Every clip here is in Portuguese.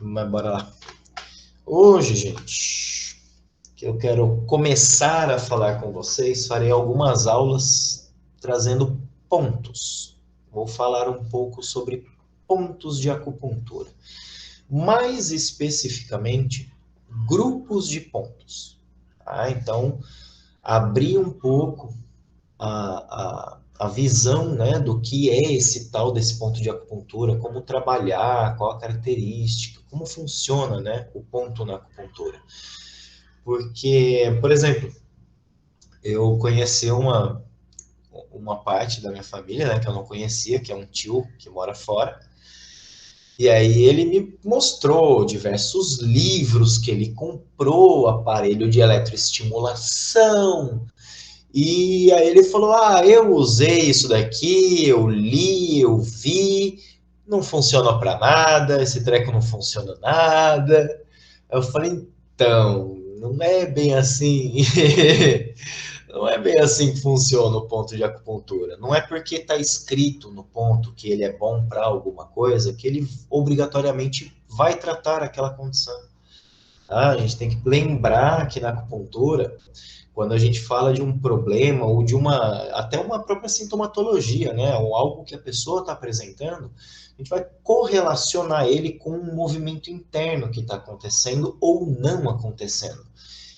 Mas bora lá. Hoje, gente, que eu quero começar a falar com vocês, farei algumas aulas trazendo pontos. Vou falar um pouco sobre pontos de acupuntura. Mais especificamente, grupos de pontos. Então, abrir um pouco a visão, né, do que é esse tal desse ponto de acupuntura, como trabalhar, qual a característica, como funciona, né, o ponto na acupuntura. Porque, por exemplo, eu conheci uma parte da minha família, né, que eu não conhecia, que é um tio que mora fora, e aí ele me mostrou diversos livros que ele comprou, aparelho de eletroestimulação. E aí ele falou: eu usei isso daqui, eu li, eu vi, não funciona para nada, esse treco não funciona nada. Eu falei: então, não é bem assim. Não é bem assim que funciona o ponto de acupuntura. Não é porque está escrito no ponto que ele é bom para alguma coisa que ele obrigatoriamente vai tratar aquela condição. A gente tem que lembrar que na acupuntura, quando a gente fala de um problema ou de até uma própria sintomatologia, né, ou algo que a pessoa está apresentando, a gente vai correlacionar ele com um movimento interno que está acontecendo ou não acontecendo.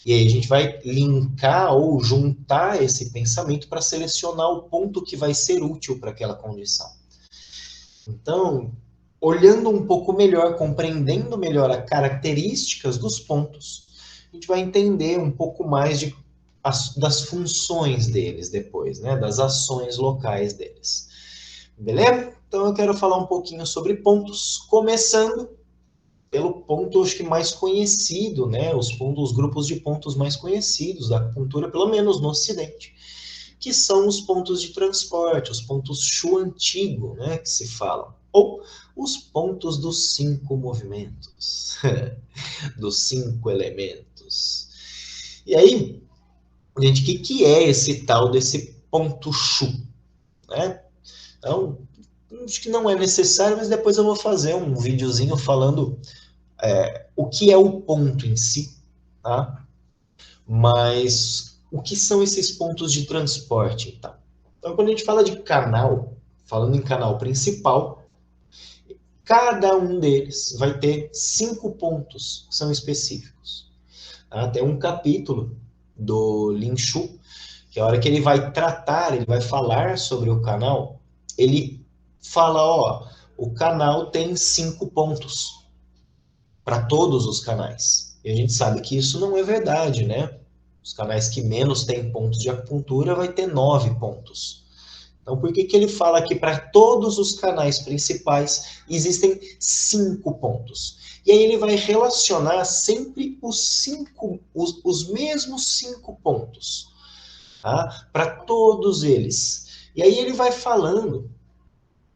E aí a gente vai linkar ou juntar esse pensamento para selecionar o ponto que vai ser útil para aquela condição. Então, olhando um pouco melhor, compreendendo melhor as características dos pontos, a gente vai entender um pouco mais das funções deles depois, né? Das ações locais deles. Beleza? Então eu quero falar um pouquinho sobre pontos, começando pelo ponto, acho que mais conhecido, né? Os grupos de pontos mais conhecidos da acupuntura, pelo menos no Ocidente, que são os pontos de transporte, os pontos Shu antigo, né? Que se falam, ou os pontos dos 5 movimentos, dos 5 elementos. E aí, gente, o que é esse tal desse ponto Shu? Né? Então, acho que não é necessário, mas depois eu vou fazer um videozinho falando o que é o ponto em si, tá? Mas o que são esses pontos de transporte, então? Então, quando a gente fala de canal, falando em canal principal, cada um deles vai ter 5 pontos que são específicos. Tá? Tem um capítulo do Lin Shu, que a hora que ele vai tratar, ele vai falar sobre o canal, ele fala, o canal tem 5 pontos para todos os canais. E a gente sabe que isso não é verdade, né? Os canais que menos têm pontos de acupuntura vai ter 9 pontos. Então, por que ele fala que para todos os canais principais existem 5 pontos? E aí ele vai relacionar sempre os mesmos 5 pontos, tá? Para todos eles. E aí ele vai falando,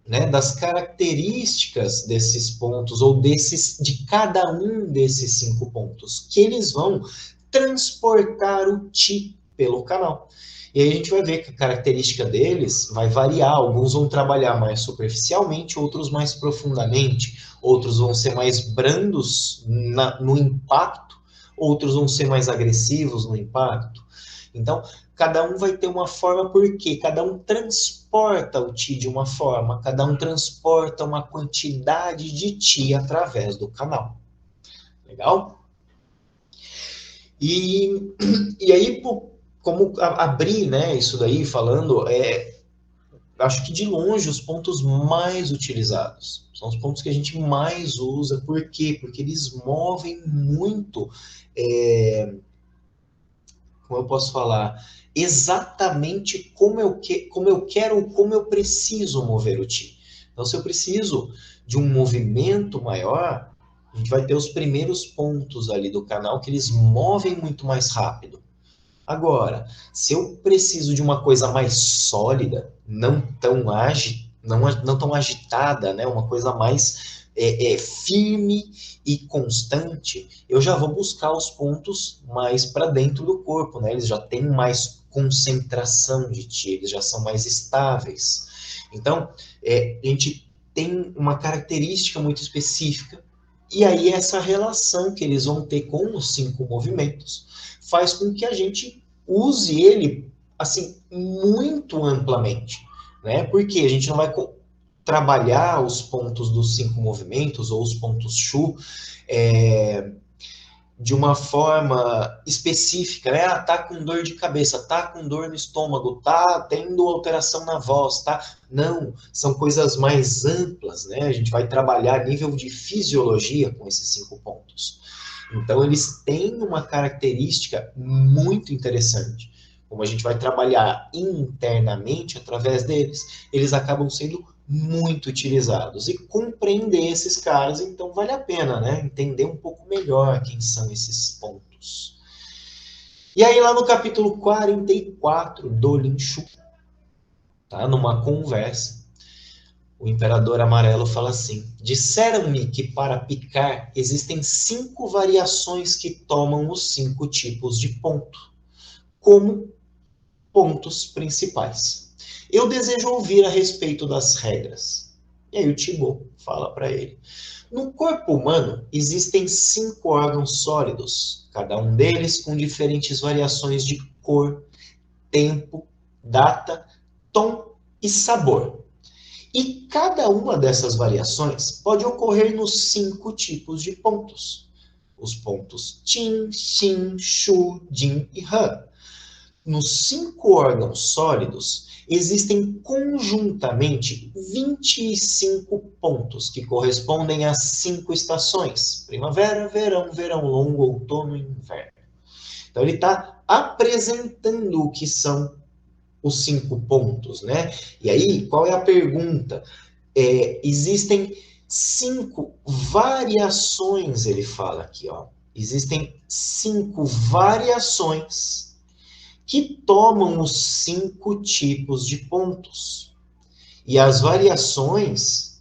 né, das características desses pontos ou de cada um desses 5 pontos, que eles vão transportar o Qi pelo canal. E aí a gente vai ver que a característica deles vai variar. Alguns vão trabalhar mais superficialmente, outros mais profundamente, outros vão ser mais brandos no impacto, outros vão ser mais agressivos no impacto. Então, cada um vai ter uma forma, porque cada um transporta o Ti de uma forma, cada um transporta uma quantidade de Ti através do canal. Legal? E aí, como abrir, né, isso daí falando, acho que de longe os pontos mais utilizados. São os pontos que a gente mais usa. Por quê? Porque eles movem muito, como eu posso falar, exatamente como eu quero, como eu preciso mover o Ti. Então, se eu preciso de um movimento maior, a gente vai ter os primeiros pontos ali do canal que eles movem muito mais rápido. Agora, se eu preciso de uma coisa mais sólida, não tão agitada, né? Uma coisa mais firme e constante, eu já vou buscar os pontos mais para dentro do corpo, né? Eles já têm mais concentração de Ti, eles já são mais estáveis. Então, a gente tem uma característica muito específica E aí essa relação que eles vão ter com os 5 movimentos faz com que a gente use ele assim muito amplamente, né? Porque a gente não vai trabalhar os pontos dos 5 movimentos ou os pontos Shu de uma forma específica, né? Ah, tá com dor de cabeça, tá com dor no estômago, tá tendo alteração na voz, tá? Não, são coisas mais amplas, né? A gente vai trabalhar a nível de fisiologia com esses 5 pontos. Então, eles têm uma característica muito interessante. Como a gente vai trabalhar internamente através deles, eles acabam sendo muito utilizados. E compreender esses caras, então, vale a pena, né? Entender um pouco melhor quem são esses pontos. E aí, lá no capítulo 44 do Lin Shu, tá? Numa conversa, o Imperador Amarelo fala assim: disseram-me que para picar existem 5 variações que tomam os 5 tipos de ponto, como pontos principais. Eu desejo ouvir a respeito das regras. E aí o Thibaut fala para ele: no corpo humano existem 5 órgãos sólidos, cada um deles com diferentes variações de cor, tempo, data, tom e sabor. E cada uma dessas variações pode ocorrer nos 5 tipos de pontos. Os pontos Qin, Xin, Shu, Jin e Han. Nos 5 órgãos sólidos, existem conjuntamente 25 pontos que correspondem às 5 estações: primavera, verão, verão longo, outono e inverno. Então, ele está apresentando o que são os 5 pontos, né? E aí, qual é a pergunta? Existem 5 variações, ele fala aqui, ó. Existem 5 variações que tomam os 5 tipos de pontos. E as variações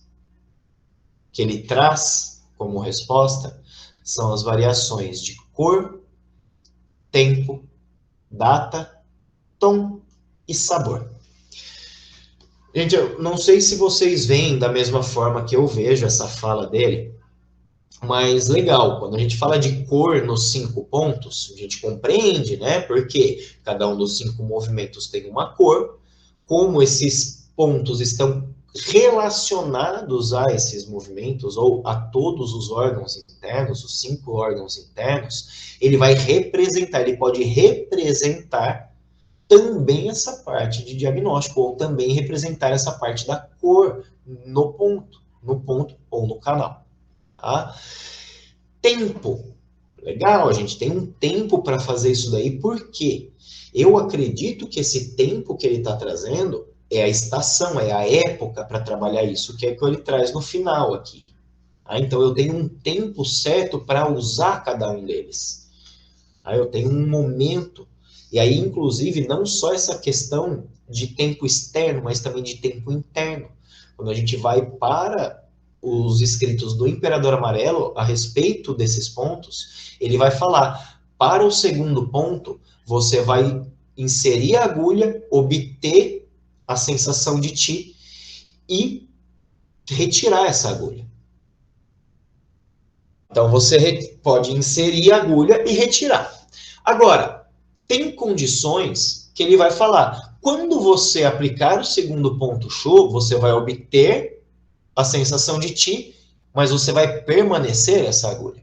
que ele traz como resposta são as variações de cor, tempo, data, tom e sabor. Gente, eu não sei se vocês veem da mesma forma que eu vejo essa fala dele, mas legal, quando a gente fala de cor nos 5 pontos, a gente compreende, né? Porque cada um dos 5 movimentos tem uma cor, como esses pontos estão relacionados a esses movimentos, ou a todos os órgãos internos, os 5 órgãos internos, ele vai representar, ele pode representar também essa parte de diagnóstico, ou também representar essa parte da cor no ponto ou no canal. Tá? Tempo. Legal, a gente tem um tempo para fazer isso daí, por quê? Eu acredito que esse tempo que ele está trazendo é a estação, é a época para trabalhar isso, que é o que ele traz no final aqui. Então, eu tenho um tempo certo para usar cada um deles. Eu tenho um momento. E aí, inclusive, não só essa questão de tempo externo, mas também de tempo interno. Quando a gente vai para os escritos do Imperador Amarelo a respeito desses pontos, ele vai falar, para o segundo ponto, você vai inserir a agulha, obter a sensação de Qi e retirar essa agulha. Então, você pode inserir a agulha e retirar. Agora, tem condições que ele vai falar. Quando você aplicar o segundo ponto Shu, você vai obter a sensação de Qi, mas você vai permanecer essa agulha.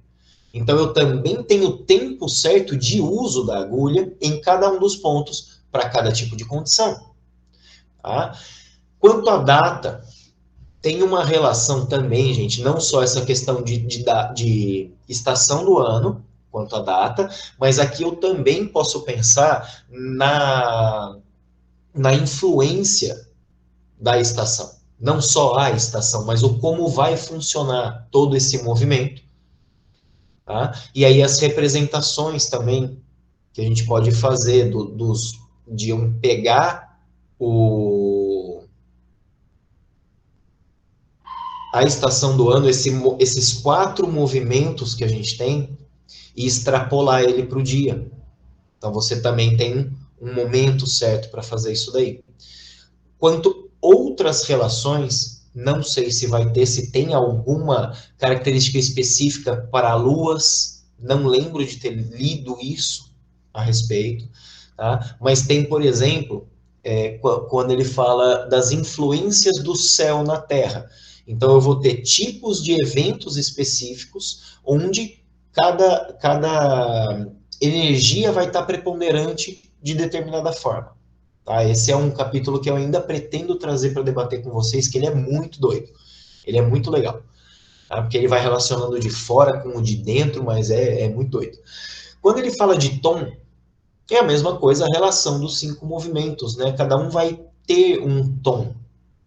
Então, eu também tenho o tempo certo de uso da agulha em cada um dos pontos para cada tipo de condição. Tá? Quanto à data, tem uma relação também, gente, não só essa questão de estação do ano, quanto à data, mas aqui eu também posso pensar na influência da estação. Não só a estação, mas o como vai funcionar todo esse movimento. Tá? E aí as representações também que a gente pode fazer de pegar a estação do ano, esses 4 movimentos que a gente tem, e extrapolar ele para o dia. Então, você também tem um momento certo para fazer isso daí. Quanto outras relações, Não sei se vai ter, se tem alguma característica específica para luas. Não lembro de ter lido isso a respeito. Tá? Mas tem, por exemplo, quando ele fala das influências do céu na Terra. Então, eu vou ter tipos de eventos específicos onde cada energia vai estar preponderante de determinada forma. Tá? Esse é um capítulo que eu ainda pretendo trazer para debater com vocês, que ele é muito doido. Ele é muito legal. Tá? Porque ele vai relacionando de fora com o de dentro, mas é muito doido. Quando ele fala de tom, é a mesma coisa a relação dos 5 movimentos, né? Cada um vai ter um tom.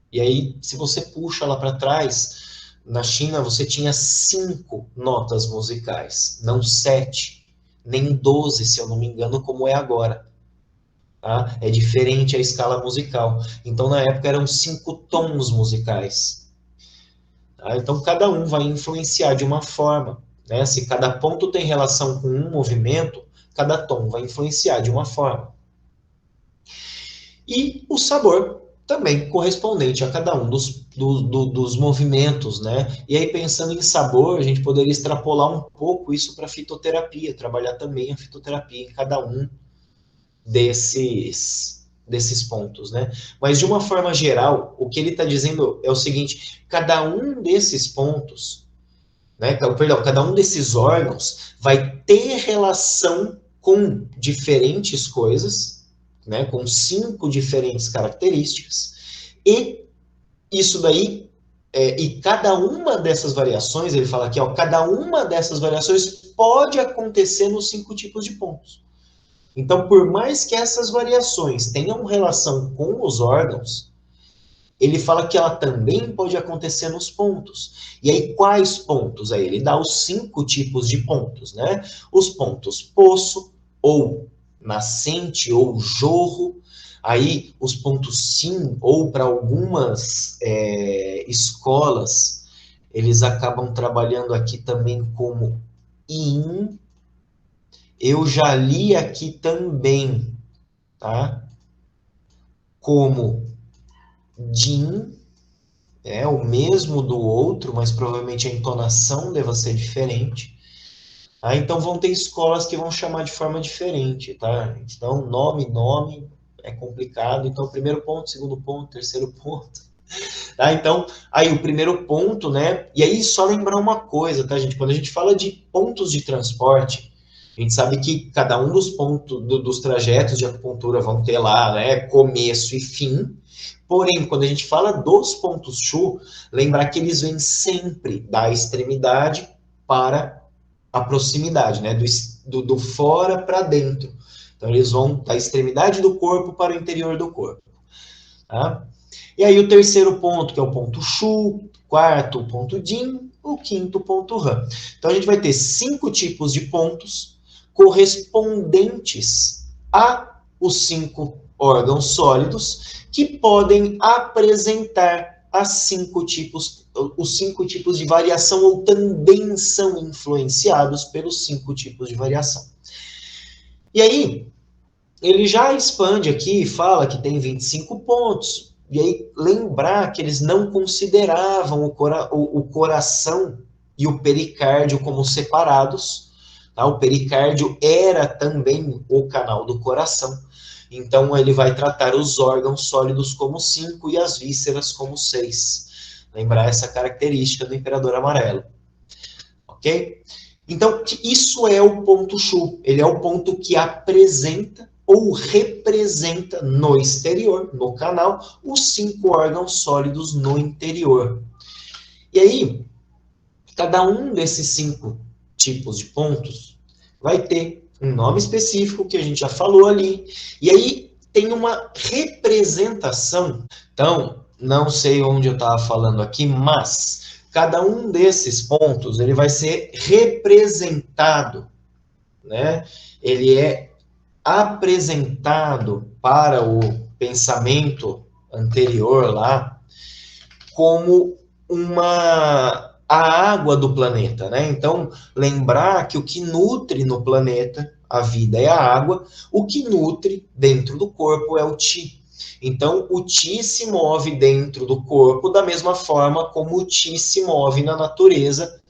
E aí, se você puxa lá para trás, na China você tinha 5 notas musicais, não 7, nem 12, se eu não me engano, como é agora. Tá? É diferente a escala musical. Então, na época, eram 5 tons musicais. Tá? Então, cada um vai influenciar de uma forma. Né? Se cada ponto tem relação com um movimento, cada tom vai influenciar de uma forma. E o sabor também correspondente a cada um dos movimentos, né? E aí, pensando em sabor, a gente poderia extrapolar um pouco isso para a fitoterapia, trabalhar também a fitoterapia em cada um desses pontos, né? Mas, de uma forma geral, o que ele está dizendo é o seguinte, cada um desses pontos, né? Perdão, cada um desses órgãos vai ter relação com diferentes coisas, né, com 5 diferentes características, e isso daí, e cada uma dessas variações, ele fala aqui, ó, cada uma dessas variações pode acontecer nos 5 tipos de pontos. Então, por mais que essas variações tenham relação com os órgãos, ele fala que ela também pode acontecer nos pontos. E aí, quais pontos? Aí ele dá os 5 tipos de pontos, né? Os pontos poço, ou nascente, ou jorro. Aí, os pontos sim, ou para algumas escolas, eles acabam trabalhando aqui também como yin. Eu já li aqui também, tá? Como din, é o mesmo do outro, mas provavelmente a entonação deva ser diferente. Ah, então vão ter escolas que vão chamar de forma diferente, tá? Então, nome é complicado. Então, primeiro ponto, segundo ponto, terceiro ponto. Tá? Então, aí o primeiro ponto, né? E aí, só lembrar uma coisa, tá, gente? Quando a gente fala de pontos de transporte, a gente sabe que cada um dos pontos, dos trajetos de acupuntura vão ter lá, né? Começo e fim. Porém, quando a gente fala dos pontos Chu, lembrar que eles vêm sempre da extremidade para a proximidade, né? Do fora para dentro. Então, eles vão da extremidade do corpo para o interior do corpo. Tá? E aí, o terceiro ponto, que é o ponto Chu, quarto, o ponto Din, o quinto, ponto Ran. Então, a gente vai ter 5 tipos de pontos correspondentes a os 5 órgãos sólidos que podem apresentar os 5 tipos de variação ou também são influenciados pelos 5 tipos de variação. E aí, ele já expande aqui e fala que tem 25 pontos. E aí, lembrar que eles não consideravam o coração e o pericárdio como separados. Tá? O pericárdio era também o canal do coração. Então, ele vai tratar os órgãos sólidos como 5 e as vísceras como 6. Lembrar essa característica do imperador amarelo. Ok? Então, isso é o ponto Chu. Ele é o ponto que apresenta ou representa no exterior, no canal, os 5 órgãos sólidos no interior. E aí, cada um desses 5 tipos de pontos vai ter um nome específico, que a gente já falou ali, e aí tem uma representação. Então, não sei onde eu estava falando aqui, mas cada um desses pontos ele vai ser representado, né? Ele é apresentado para o pensamento anterior lá como a água do planeta, né? Então, lembrar que o que nutre no planeta, a vida é a água, o que nutre dentro do corpo é o Qi. Então, o Ti se move dentro do corpo da mesma forma como o Ti se move na natureza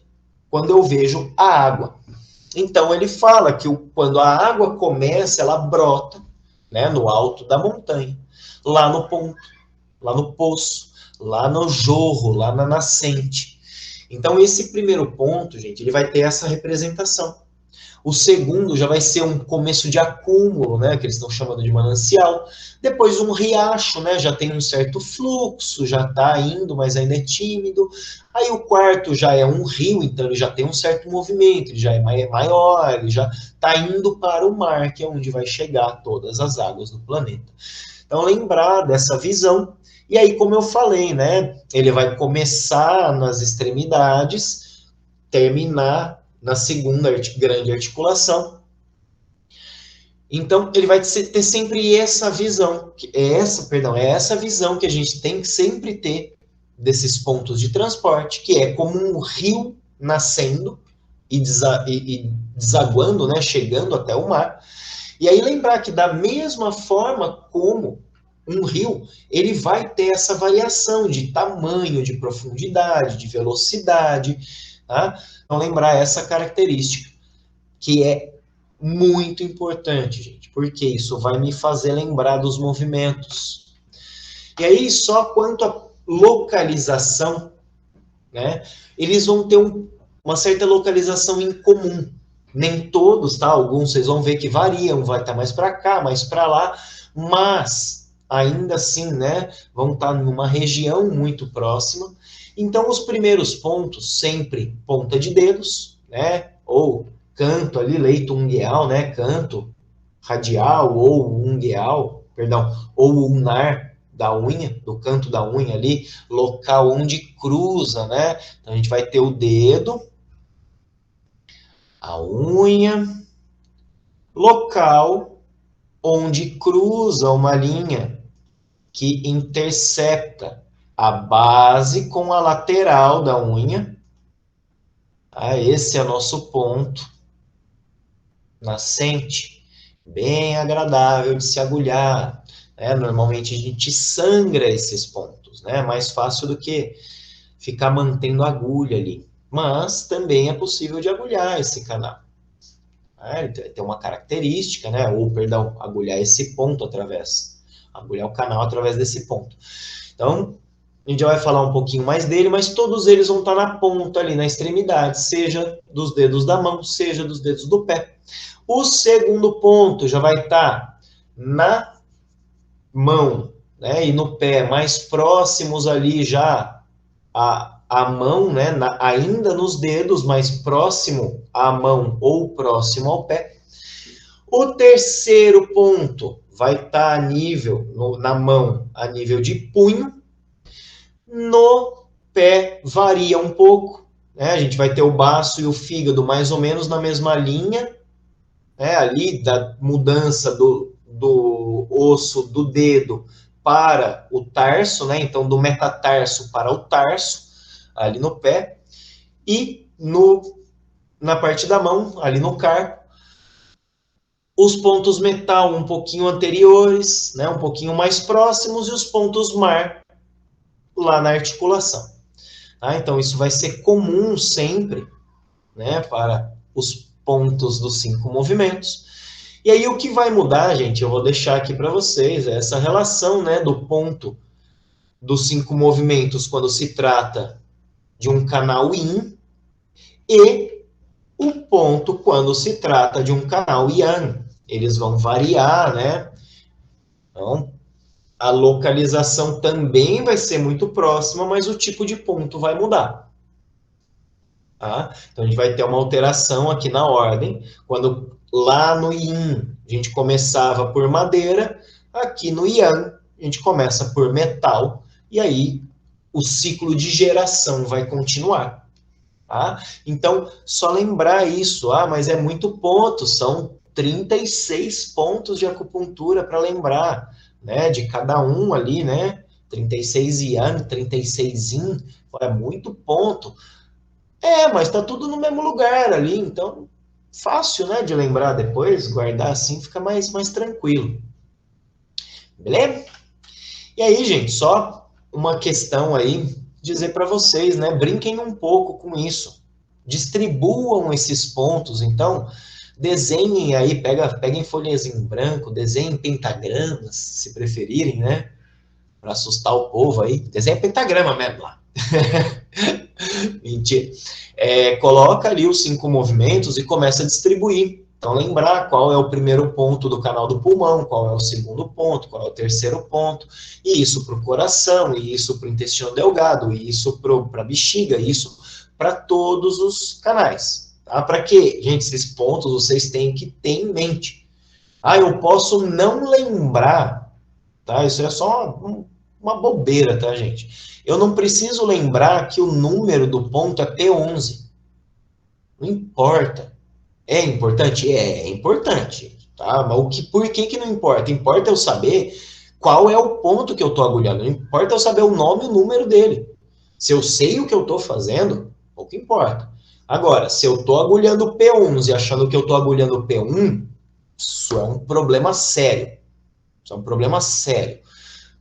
quando eu vejo a água. Então, ele fala que quando a água começa, ela brota, né, no alto da montanha, lá no ponto, lá no poço, lá no jorro, lá na nascente. Então, esse primeiro ponto, gente, ele vai ter essa representação. O segundo já vai ser um começo de acúmulo, né, que eles estão chamando de manancial. Depois um riacho, né, já tem um certo fluxo, já está indo, mas ainda é tímido. Aí o quarto já é um rio, então ele já tem um certo movimento, ele já é maior, ele já está indo para o mar, que é onde vai chegar todas as águas do planeta. Então lembrar dessa visão. E aí, como eu falei, né, ele vai começar nas extremidades, terminar na segunda grande articulação. Então, ele vai ter sempre essa visão, é essa visão que a gente tem que sempre ter desses pontos de transporte, que é como um rio nascendo e desaguando, né, chegando até o mar. E aí lembrar que da mesma forma como um rio, ele vai ter essa variação de tamanho, de profundidade, de velocidade, tá? Então lembrar essa característica, que é muito importante, gente, porque isso vai me fazer lembrar dos movimentos. E aí, só quanto à localização, né, eles vão ter uma certa localização em comum. Nem todos, tá? Alguns vocês vão ver que variam, vai estar mais para cá, mais para lá, mas ainda assim, né, vão estar numa região muito próxima. Então, os primeiros pontos, sempre ponta de dedos, né, ou canto ali, leito ungueal, né, canto radial ou ungueal, perdão, ou ulnar da unha, do canto da unha ali, local onde cruza, né? Então a gente vai ter o dedo, a unha, local onde cruza uma linha que intercepta a base com a lateral da unha. Ah, esse é nosso ponto nascente, bem agradável de se agulhar. Né? Normalmente a gente sangra esses pontos, né? Mais fácil do que ficar mantendo a agulha ali. Mas também é possível de agulhar esse canal. Ele tem uma característica, né? Ou, perdão, agulhar esse ponto agulhar o canal através desse ponto. Então, a gente já vai falar um pouquinho mais dele, mas todos eles vão estar na ponta ali, na extremidade, seja dos dedos da mão, seja dos dedos do pé. O segundo ponto já vai estar na mão, né, e no pé, mais próximos ali já a mão, né, ainda nos dedos, mais próximo à mão ou próximo ao pé. O terceiro ponto vai estar a nível, na mão, a nível de punho. No pé varia um pouco, né? A gente vai ter o baço e o fígado mais ou menos na mesma linha, né? Ali da mudança do osso do dedo para o tarso, né? Então do metatarso para o tarso, ali no pé, e na parte da mão, ali no carpo, os pontos metal um pouquinho anteriores, né? Um pouquinho mais próximos, e os pontos mar lá na articulação. Tá? Então, isso vai ser comum sempre, né, para os pontos dos 5 movimentos. E aí, o que vai mudar, gente, eu vou deixar aqui para vocês, é essa relação, né, do ponto dos 5 movimentos quando se trata de um canal yin e o ponto quando se trata de um canal yang. Eles vão variar, né? Então, a localização também vai ser muito próxima, mas o tipo de ponto vai mudar. Tá? Então, a gente vai ter uma alteração aqui na ordem. Quando lá no Yin a gente começava por madeira, aqui no Yang a gente começa por metal, e aí o ciclo de geração vai continuar. Tá? Então, só lembrar isso, mas é muito ponto, são 36 pontos de acupuntura para lembrar, né, de cada um ali, né, 36 Yang, 36 Yin, é muito ponto. Mas tá tudo no mesmo lugar ali, então fácil, né, de lembrar depois, guardar assim fica mais tranquilo. Beleza? E aí, gente, só uma questão aí, dizer para vocês, né? Brinquem um pouco com isso. Distribuam esses pontos, então, desenhem aí, peguem folhas em branco, desenhem pentagramas, se preferirem, né? Para assustar o povo aí. Desenha pentagrama mesmo lá. Mentira. Coloca ali os 5 movimentos e começa a distribuir. Então, lembrar qual é o primeiro ponto do canal do pulmão, qual é o segundo ponto, qual é o terceiro ponto, e isso para o coração, e isso para o intestino delgado, e isso para a bexiga, e isso para todos os canais. Tá? Para quê? Gente, esses pontos vocês têm que ter em mente. Eu posso não lembrar, tá? Isso é só uma bobeira, tá, gente? Eu não preciso lembrar que o número do ponto é P11. Não importa. É importante? É importante, tá? Mas por que não importa? Importa eu saber qual é o ponto que eu estou agulhando. Não importa eu saber o nome e o número dele. Se eu sei o que eu estou fazendo, pouco importa. Agora, se eu estou agulhando P11 achando que eu estou agulhando P1, isso é um problema sério. Isso é um problema sério.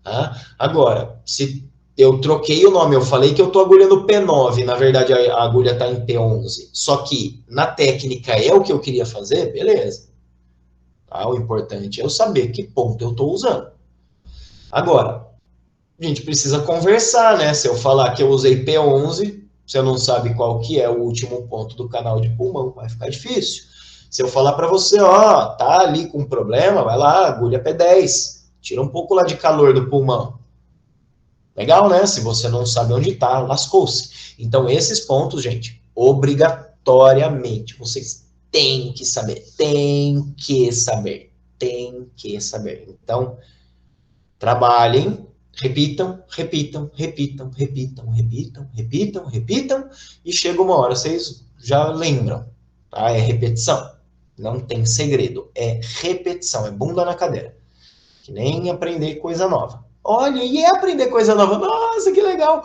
Tá? Agora, se eu troquei o nome, eu falei que eu estou agulhando P9, na verdade a agulha está em P11, só que na técnica é o que eu queria fazer, beleza. Tá? O importante é eu saber que ponto eu estou usando. Agora, a gente precisa conversar, né? Se eu falar que eu usei P11, você não sabe qual que é o último ponto do canal de pulmão, vai ficar difícil. Se eu falar para você, tá ali com problema, vai lá, agulha P10, tira um pouco lá de calor do pulmão. Legal, né? Se você não sabe onde está, lascou-se. Então, esses pontos, gente, obrigatoriamente, vocês têm que saber. Tem que saber. Tem que saber. Então, trabalhem, repitam, repitam, repitam, repitam, repitam, repitam, repitam, e chega uma hora, vocês já lembram. Tá? É repetição. Não tem segredo. É repetição. É bunda na cadeira. Que nem aprender coisa nova. Olha, e aprender coisa nova. Nossa, que legal.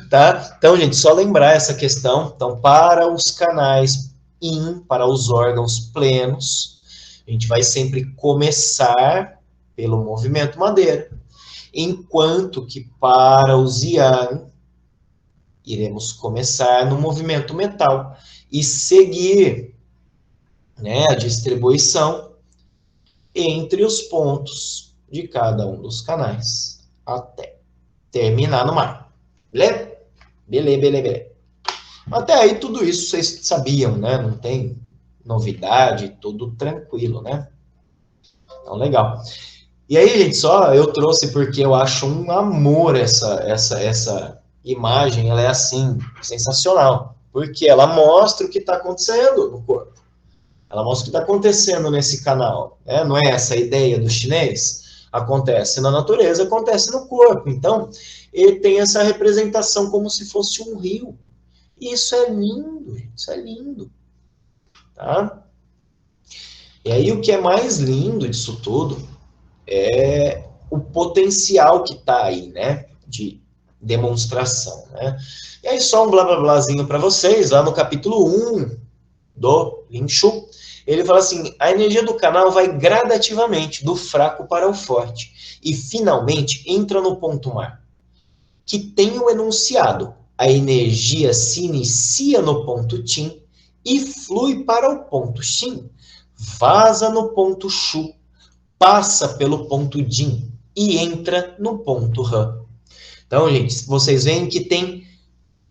Tá? Então, gente, só lembrar essa questão. Então, para os canais para os órgãos plenos, a gente vai sempre começar pelo movimento madeira, enquanto que para os yang, iremos começar no movimento metal e seguir, né, a distribuição entre os pontos de cada um dos canais, até terminar no mar. Beleza? Beleza. Até aí, tudo isso vocês sabiam, né? Não tem novidade, tudo tranquilo, né? Então, legal. E aí, gente, só eu trouxe porque eu acho um amor essa imagem, ela é assim, sensacional. Porque ela mostra o que está acontecendo no corpo. Ela mostra o que está acontecendo nesse canal. Né? Não é essa a ideia do chinês? Acontece na natureza, acontece no corpo. Então, ele tem essa representação como se fosse um rio. E isso é lindo, gente. Isso é lindo. Tá? E aí, o que é mais lindo disso tudo é o potencial que está aí, né? De demonstração, né? E aí, só um blá blá blázinho para vocês, lá no capítulo 1 do Lin Shu, ele fala assim, a energia do canal vai gradativamente do fraco para o forte e finalmente entra no ponto mar, que tem o enunciado, a energia se inicia no ponto Tin e flui para o ponto Xin, vaza no ponto Shu, passa pelo ponto Jin e entra no ponto Han. Então, gente, vocês veem que tem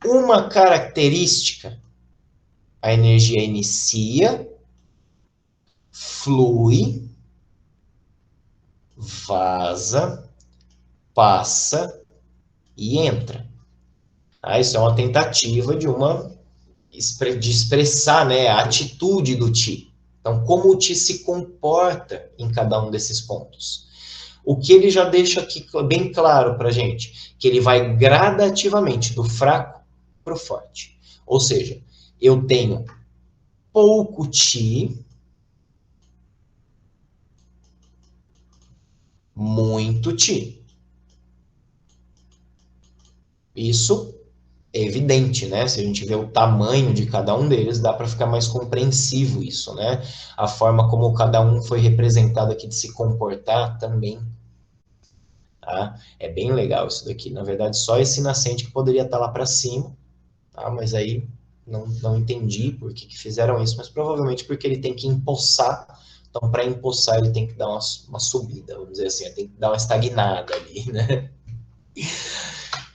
uma característica, a energia inicia, flui, vaza, passa e entra. Isso é uma tentativa de expressar, né, a atitude do Ti. Então, como o Ti se comporta em cada um desses pontos. O que ele já deixa aqui bem claro para a gente, que ele vai gradativamente do fraco para o forte. Ou seja, eu tenho pouco Ti, muito Ti. Isso é evidente, né? Se a gente vê o tamanho de cada um deles, dá para ficar mais compreensivo isso, né? A forma como cada um foi representado aqui de se comportar também. tá? É bem legal isso daqui. Na verdade, só esse nascente que poderia estar lá para cima, tá? Mas aí não entendi por que fizeram isso, mas provavelmente porque ele tem que empossar. Então, para empossar, ele tem que dar uma subida, vamos dizer assim, tem que dar uma estagnada ali, né?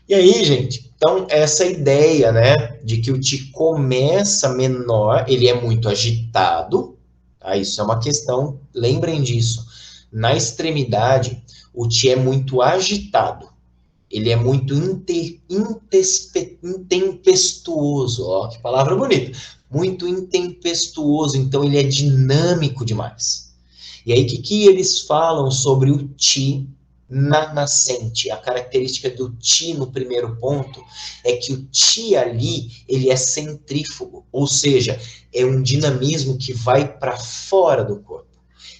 E aí, gente, então essa ideia, né, de que o Ti começa menor, ele é muito agitado, tá? Isso é uma questão, lembrem disso. Na extremidade, o Ti é muito agitado, ele é muito intempestuoso, ó, que palavra bonita, muito intempestuoso, então ele é dinâmico demais. E aí, o que eles falam sobre o Ti na nascente? A característica do Ti no primeiro ponto é que o Ti ali, ele é centrífugo, ou seja, é um dinamismo que vai para fora do corpo.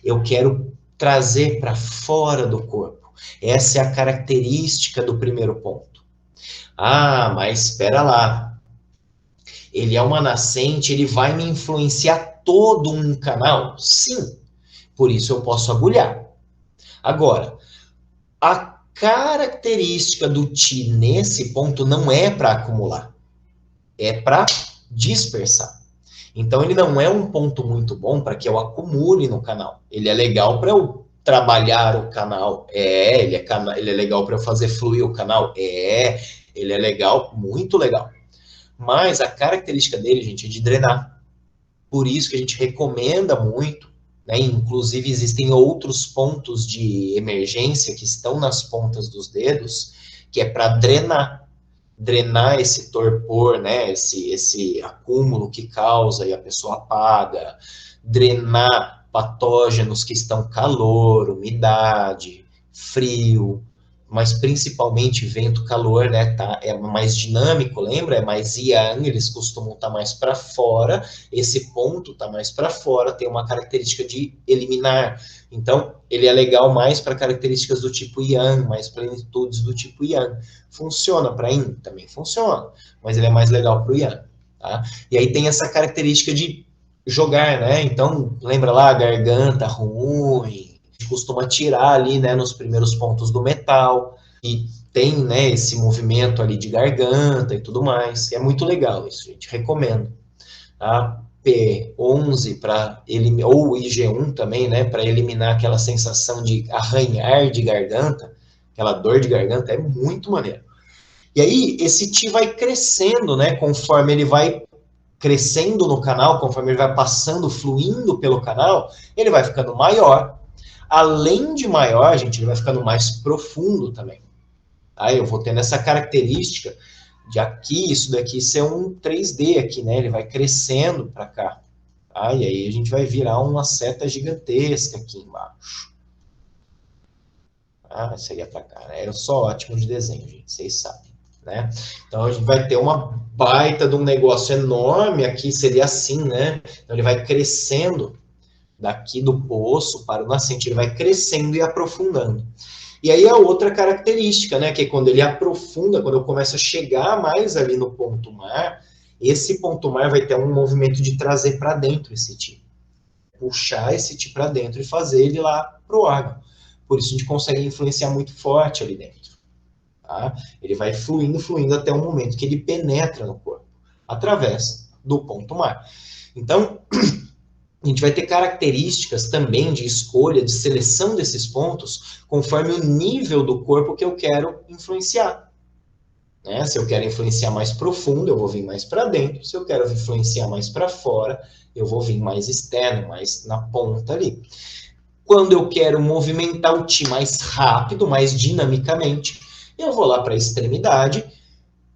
Eu quero trazer para fora do corpo. Essa é a característica do primeiro ponto. Ah, mas espera lá. Ele é uma nascente, ele vai me influenciar todo um canal? Sim. Por isso eu posso agulhar. Agora, a característica do Ti nesse ponto não é para acumular, é para dispersar. Então ele não é um ponto muito bom para que eu acumule no canal. Ele é legal para eu trabalhar o canal. Ele é legal para eu fazer fluir o canal. Ele é legal, muito legal. Mas a característica dele, gente, é de drenar. Por isso que a gente recomenda muito, né? Inclusive existem outros pontos de emergência que estão nas pontas dos dedos, que é para drenar esse torpor, né? Esse acúmulo que causa e a pessoa apaga, drenar patógenos que estão calor, umidade, frio, mas principalmente vento, calor, né? Tá? É mais dinâmico, lembra? É mais yang, eles costumam estar mais para fora. Esse ponto está mais para fora, tem uma característica de eliminar. Então, ele é legal mais para características do tipo yang, mais plenitudes do tipo yang. Funciona para yin? Também funciona, mas ele é mais legal para o yang. Tá? E aí tem essa característica de jogar, né? Então, lembra lá, garganta ruim, costuma tirar ali, né, nos primeiros pontos do metal, e tem, né, esse movimento ali de garganta e tudo mais. É muito legal isso, gente, recomendo. A P11 para eliminar, ou IG1 também, né, para eliminar aquela sensação de arranhar de garganta, aquela dor de garganta, é muito maneiro. E aí, esse Ti vai crescendo, né, conforme ele vai crescendo no canal, conforme ele vai passando, fluindo pelo canal, ele vai ficando maior. Além de maior, gente, ele vai ficando mais profundo também. Aí eu vou tendo essa característica de aqui, isso daqui ser um 3D aqui, né? Ele vai crescendo para cá. Tá? E aí a gente vai virar uma seta gigantesca aqui embaixo. Ah, seria para cá. Né? Eu sou ótimo de desenho, gente, vocês sabem. Né? Então a gente vai ter uma baita de um negócio enorme aqui, seria assim, né? Então ele vai crescendo daqui do poço para o nascente, ele vai crescendo e aprofundando. E aí a outra característica, né, que é quando ele aprofunda, quando eu começo a chegar mais ali no ponto mar, esse ponto mar vai ter um movimento de trazer para dentro esse Ti. Puxar esse Ti para dentro e fazer ele lá para o órgão. Por isso a gente consegue influenciar muito forte ali dentro. Tá? Ele vai fluindo, fluindo até o momento que ele penetra no corpo, através do ponto mar. Então, a gente vai ter características também de escolha, de seleção desses pontos, conforme o nível do corpo que eu quero influenciar. Né? Se eu quero influenciar mais profundo, eu vou vir mais para dentro. Se eu quero influenciar mais para fora, eu vou vir mais externo, mais na ponta ali. Quando eu quero movimentar o Ti mais rápido, mais dinamicamente, eu vou lá para a extremidade.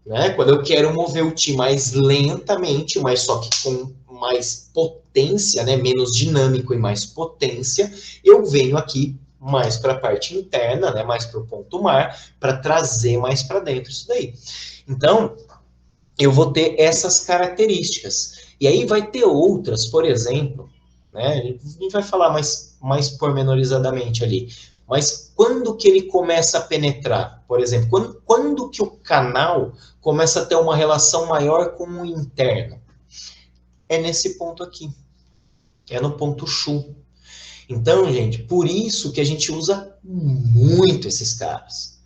Né? Quando eu quero mover o Ti mais lentamente, mas só que com mais potência, né? Menos dinâmico e mais potência, eu venho aqui mais para a parte interna, né? Mais para o ponto mar, para trazer mais para dentro isso daí. Então, eu vou ter essas características. E aí vai ter outras, por exemplo, né? A gente vai falar mais pormenorizadamente ali. Mas quando que ele começa a penetrar? Por exemplo, quando que o canal começa a ter uma relação maior com o interno? É nesse ponto aqui. É no ponto Shu. Então, gente, por isso que a gente usa muito esses caras.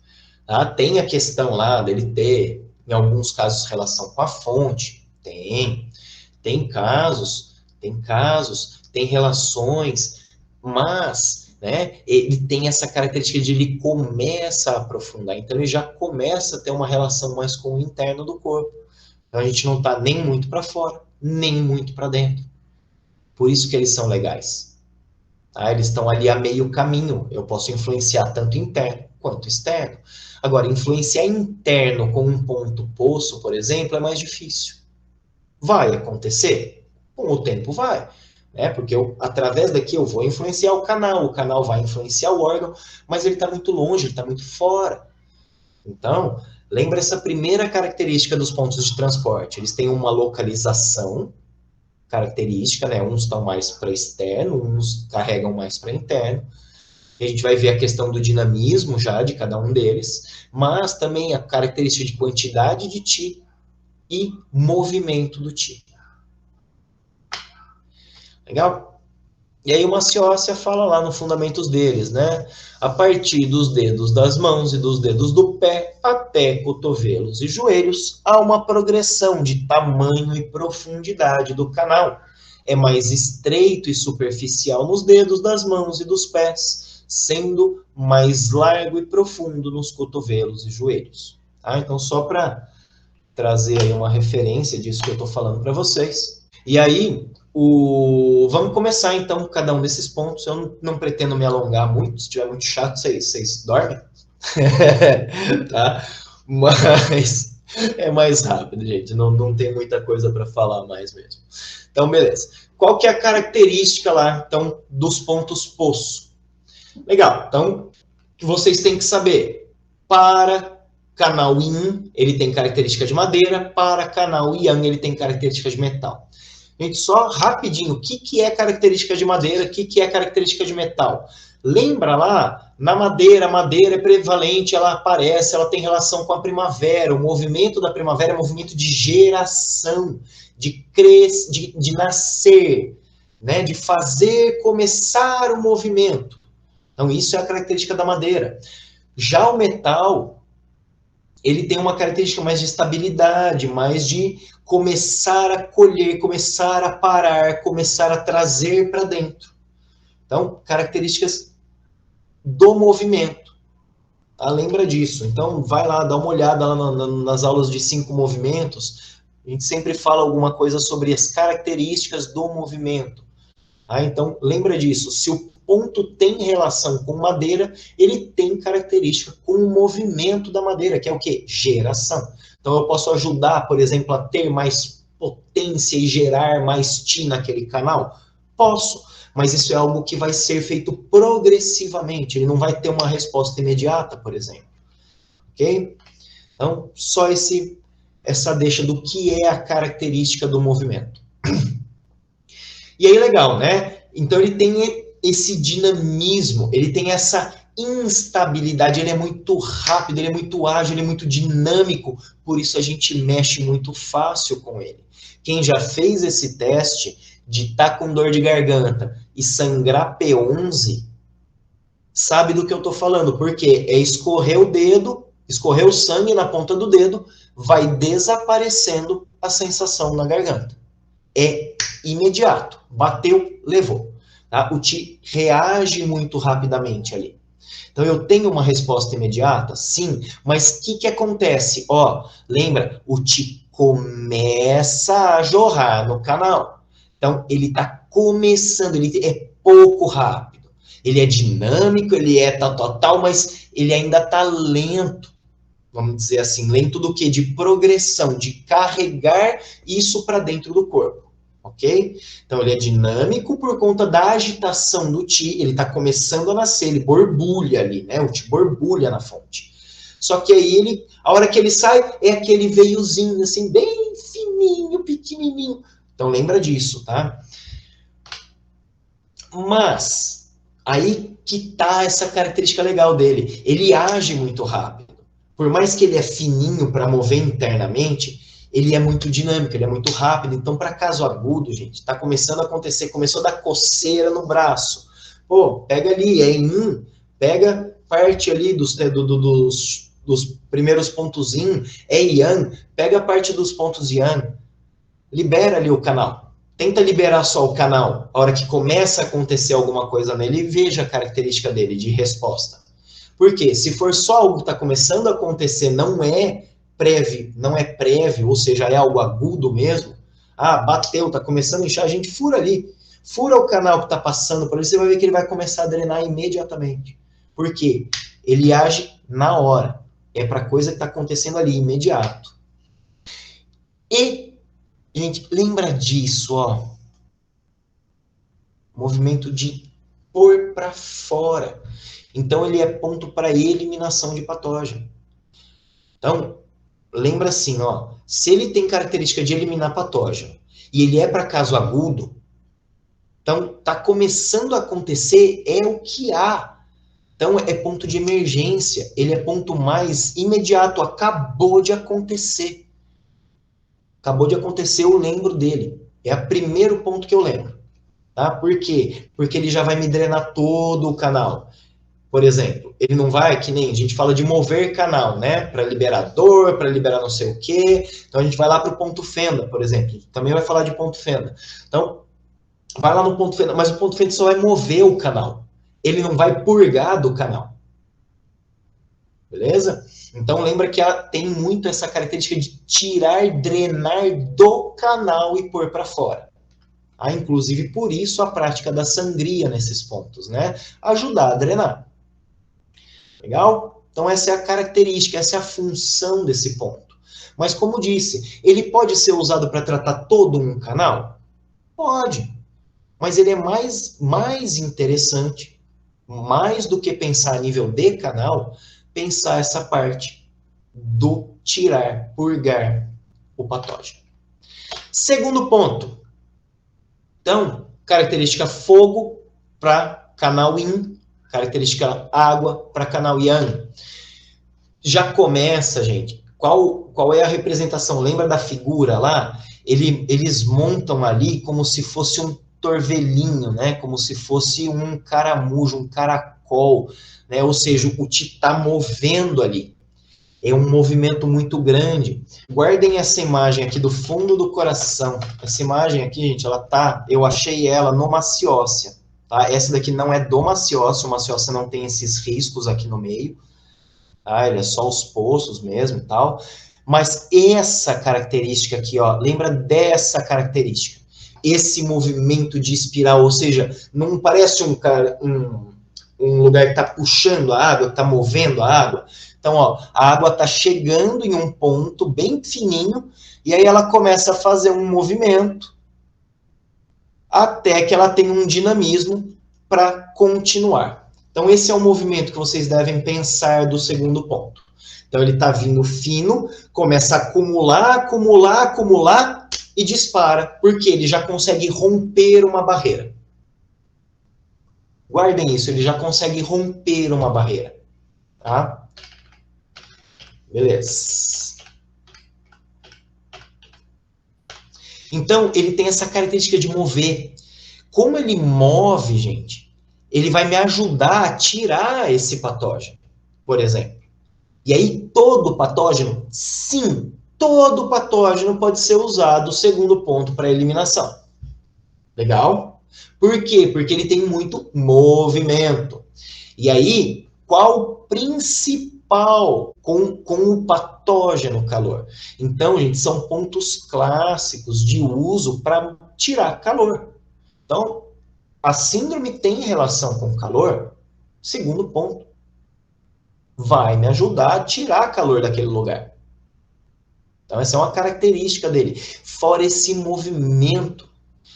Tá? Tem a questão lá dele ter, em alguns casos, relação com a fonte. Tem casos, tem relações, mas, né, ele tem essa característica de ele começa a aprofundar, então ele já começa a ter uma relação mais com o interno do corpo. Então a gente não está nem muito para fora, nem muito para dentro. Por isso que eles são legais. Tá? Eles estão ali a meio caminho. Eu posso influenciar tanto interno quanto externo. Agora, influenciar interno com um ponto poço, por exemplo, é mais difícil. Vai acontecer? Com o tempo vai. Né? Porque através daqui eu vou influenciar o canal vai influenciar o órgão, mas ele está muito longe, ele está muito fora. Então, lembra essa primeira característica dos pontos de transporte. Eles têm uma localização característica, né? Uns estão mais para externo, uns carregam mais para interno. E a gente vai ver a questão do dinamismo já de cada um deles, mas também a característica de quantidade de Ti e movimento do Ti. Legal? E aí o Maciossia fala lá no Fundamentos deles, né? A partir dos dedos das mãos e dos dedos do pé até cotovelos e joelhos, há uma progressão de tamanho e profundidade do canal. É mais estreito e superficial nos dedos das mãos e dos pés, sendo mais largo e profundo nos cotovelos e joelhos. Tá? Então, só para trazer aí uma referência disso que eu estou falando para vocês. E aí, vamos começar então cada um desses pontos. Eu não pretendo me alongar muito, se estiver muito chato, vocês dormem. Tá? Mas é mais rápido, gente. Não tem muita coisa para falar mais mesmo. Então, beleza. Qual que é a característica lá, então, dos pontos poço? Legal. Então, vocês têm que saber. Para canal Yin, ele tem característica de madeira. Para canal Yang, ele tem característica de metal. Gente, só rapidinho, o que é característica de madeira, o que é característica de metal? Lembra lá, na madeira, a madeira é prevalente, ela aparece, ela tem relação com a primavera, o movimento da primavera é um movimento de geração, de nascer, né? De fazer começar o movimento. Então, isso é a característica da madeira. Já o metal, ele tem uma característica mais de estabilidade, mais de começar a colher, começar a parar, começar a trazer para dentro. Então, características do movimento. Tá? Lembra disso. Então, vai lá, dá uma olhada lá nas aulas de 5 movimentos. A gente sempre fala alguma coisa sobre as características do movimento. Tá? Então, lembra disso. Se o ponto tem relação com madeira, ele tem característica com o movimento da madeira, que é o quê? Geração. Então, eu posso ajudar, por exemplo, a ter mais potência e gerar mais Ti naquele canal? Posso, mas isso é algo que vai ser feito progressivamente, ele não vai ter uma resposta imediata, por exemplo. Ok? Então, só essa deixa do que é a característica do movimento. E aí, legal, né? Então, ele tem esse dinamismo, ele tem essa instabilidade, ele é muito rápido, ele é muito ágil, ele é muito dinâmico, por isso a gente mexe muito fácil com ele. Quem já fez esse teste de estar com dor de garganta e sangrar P11, sabe do que eu estou falando, porque é escorrer o dedo, escorrer o sangue na ponta do dedo, vai desaparecendo a sensação na garganta. É imediato, bateu, levou. Tá? O Ti reage muito rapidamente ali. Então, eu tenho uma resposta imediata? Sim, mas o que acontece? Ó, lembra, o Ti começa a jorrar no canal. Então, ele está começando, ele é pouco rápido. Ele é dinâmico, ele é tal, mas ele ainda está lento. Vamos dizer assim, lento do quê? De progressão, de carregar isso para dentro do corpo. Ok? Então, ele é dinâmico por conta da agitação do Ti, ele está começando a nascer, ele borbulha ali, né? O Ti borbulha na fonte. Só que aí, a hora que ele sai, é aquele veiozinho, assim, bem fininho, pequenininho. Então, lembra disso, tá? Mas, aí que tá essa característica legal dele. Ele age muito rápido. Por mais que ele é fininho para mover internamente, ele é muito dinâmico, ele é muito rápido. Então, para caso agudo, gente, está começando a acontecer, começou a dar coceira no braço. Pô, pega ali, é em 1, pega parte ali dos primeiros pontos in, é yang, pega a parte dos pontos yang, libera ali o canal. Tenta liberar só o canal, a hora que começa a acontecer alguma coisa nele, e veja a característica dele de resposta. Por quê? Se for só algo que está começando a acontecer, não é prévio, ou seja, é algo agudo mesmo. Ah, bateu, está começando a inchar, a gente fura ali. Fura o canal que está passando por ali, você vai ver que ele vai começar a drenar imediatamente. Por quê? Ele age na hora. É para coisa que está acontecendo ali, imediato. E, gente, lembra disso, ó. Movimento de pôr para fora. Então, ele é ponto para eliminação de patógeno. Então, lembra assim, ó. Se ele tem característica de eliminar patógeno e ele é para caso agudo, então está começando a acontecer, é o que há. Então, é ponto de emergência. Ele é ponto mais imediato. Acabou de acontecer. Acabou de acontecer, eu lembro dele. É o primeiro ponto que eu lembro. Tá? Por quê? Porque ele já vai me drenar todo o canal. Por exemplo, ele não vai, que nem a gente fala de mover canal, né? Para liberar dor, para liberar não sei o quê. Então, a gente vai lá para o ponto fenda, por exemplo. Também vai falar de ponto fenda. Então, vai lá no ponto fenda, mas o ponto fenda só vai mover o canal. Ele não vai purgar do canal. Beleza? Então, lembra que ela tem muito essa característica de tirar, drenar do canal e pôr para fora. Ah, inclusive, por isso a prática da sangria nesses pontos, né? Ajudar a drenar. Legal? Então, essa é a característica, essa é a função desse ponto. Mas, como disse, ele pode ser usado para tratar todo um canal? Pode. Mas ele é mais interessante, mais do que pensar a nível de canal, pensar essa parte do tirar, purgar o patógeno. Segundo ponto. Então, característica fogo para canal yin, característica água para canal yang. Já começa, gente, qual é a representação? Lembra da figura lá? Eles montam ali como se fosse um torvelinho, né? Como se fosse um caramujo, um caracol, né? Ou seja, o Ti está movendo ali. É um movimento muito grande. Guardem essa imagem aqui do fundo do coração. Essa imagem aqui, gente, eu achei ela no maciócia, tá? Essa daqui não é do maciócia, o maciócia não tem esses riscos aqui no meio, tá? Ele é só os poços mesmo e tal. Mas essa característica aqui, ó, lembra dessa característica. Esse movimento de espiral, ou seja, não parece um lugar que está puxando a água, que está movendo a água. Então, ó, a água está chegando em um ponto bem fininho, e aí ela começa a fazer um movimento até que ela tenha um dinamismo para continuar. Então, esse é o movimento que vocês devem pensar do segundo ponto. Então, ele está vindo fino, começa a acumular e dispara, porque ele já consegue romper uma barreira. Guardem isso, ele já consegue romper uma barreira. Tá? Beleza. Então, ele tem essa característica de mover. Como ele move, gente, ele vai me ajudar a tirar esse patógeno, por exemplo. E aí, todo patógeno, sim, todo patógeno pode ser usado, segundo ponto, para eliminação. Legal? Por quê? Porque ele tem muito movimento. E aí, qual o principal com o patógeno calor? Então, gente, são pontos clássicos de uso para tirar calor. Então, a síndrome tem relação com calor? Segundo ponto. Vai me ajudar a tirar calor daquele lugar. Então, essa é uma característica dele. Fora esse movimento.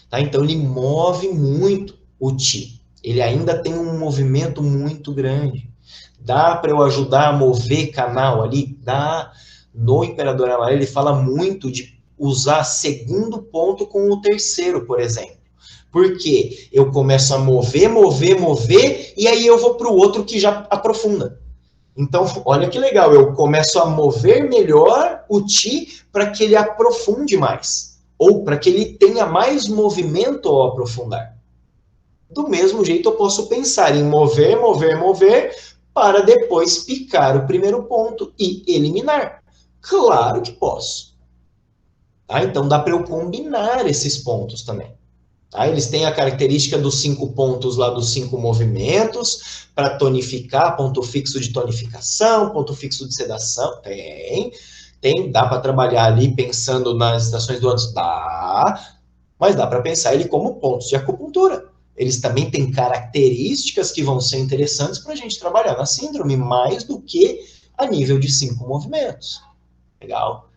Tá? Então, ele move muito o Ti. Ele ainda tem um movimento muito grande. Dá para eu ajudar a mover canal ali? Dá. No Imperador Amarelo, ele fala muito de usar segundo ponto com o terceiro, por exemplo. Porque eu começo a mover, e aí eu vou para o outro que já aprofunda. Então, olha que legal, eu começo a mover melhor o Ti para que ele aprofunde mais. Ou para que ele tenha mais movimento ao aprofundar. Do mesmo jeito, eu posso pensar em mover, mover, mover, para depois picar o primeiro ponto e eliminar. Claro que posso. Tá? Então, dá para eu combinar esses pontos também. Tá? Eles têm a característica dos 5 pontos lá, dos 5 movimentos, para tonificar, ponto fixo de tonificação, ponto fixo de sedação. Dá para trabalhar ali pensando nas estações do ânus? Dá, mas dá para pensar ele como pontos de acupuntura. Eles também têm características que vão ser interessantes para a gente trabalhar na síndrome, mais do que a nível de 5 movimentos. Legal?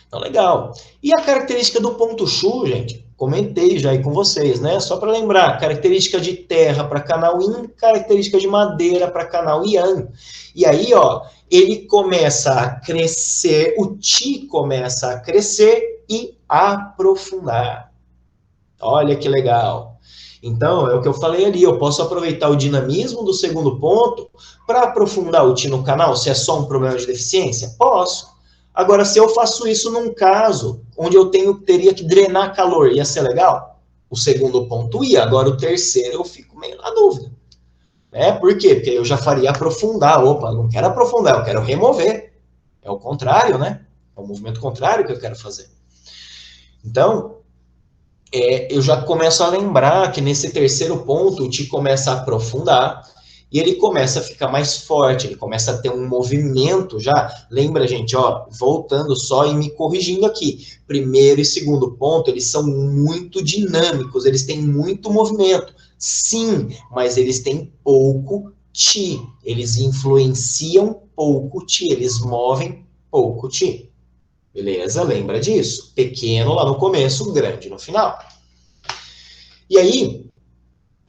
Então, legal. E a característica do ponto Chu, gente, comentei já aí com vocês, né? Só para lembrar, característica de terra para canal Yin, característica de madeira para canal Yang. E aí, ó, ele começa a crescer, o Qi começa a crescer e aprofundar. Olha que legal. Então, é o que eu falei ali, eu posso aproveitar o dinamismo do segundo ponto para aprofundar o Qi no canal, se é só um problema de deficiência? Posso. Agora, se eu faço isso num caso onde eu teria que drenar calor, ia ser legal? O segundo ponto ia, agora o terceiro eu fico meio na dúvida. Por quê? Porque eu já faria aprofundar. Opa, não quero aprofundar, eu quero remover. É o contrário, né? É o movimento contrário que eu quero fazer. Então, eu já começo a lembrar que nesse terceiro ponto o Qi começa a aprofundar e ele começa a ficar mais forte, ele começa a ter um movimento já. Lembra, gente, ó, voltando só e me corrigindo aqui. Primeiro e segundo ponto, eles são muito dinâmicos, eles têm muito movimento. Sim, mas eles têm pouco Qi. Eles influenciam pouco Qi, eles movem pouco Qi. Beleza? Lembra disso. Pequeno lá no começo, grande no final. E aí,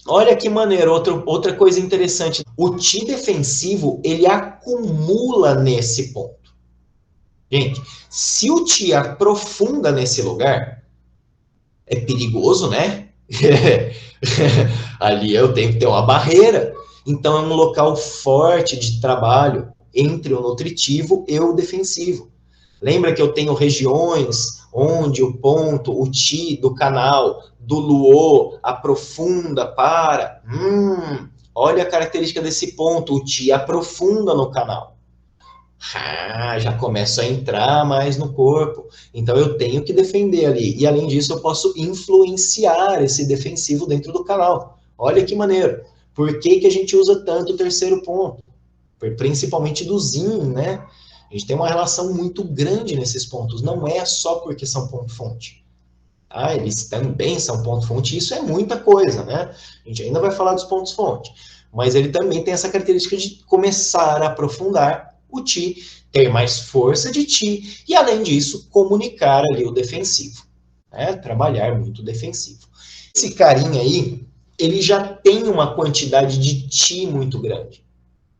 olha que maneiro, outra coisa interessante. O Qi defensivo, ele acumula nesse ponto. Gente, se o Qi aprofunda nesse lugar, é perigoso, né? Ali eu tenho que ter uma barreira. Então, é um local forte de trabalho entre o nutritivo e o defensivo. Lembra que eu tenho regiões onde o ponto, o Qi do canal, do Luo, aprofunda para... olha a característica desse ponto, o Qi aprofunda no canal. Já começo a entrar mais no corpo. Então eu tenho que defender ali. E além disso, eu posso influenciar esse defensivo dentro do canal. Olha que maneiro. Por que a gente usa tanto o terceiro ponto? Principalmente do Yin, né? A gente tem uma relação muito grande nesses pontos. Não é só porque são ponto-fonte. Eles também são ponto-fonte. Isso é muita coisa, né? A gente ainda vai falar dos pontos-fonte. Mas ele também tem essa característica de começar a aprofundar o Qi, ter mais força de Qi e, além disso, comunicar ali o defensivo. Trabalhar muito defensivo. Esse carinha aí, ele já tem uma quantidade de Qi muito grande.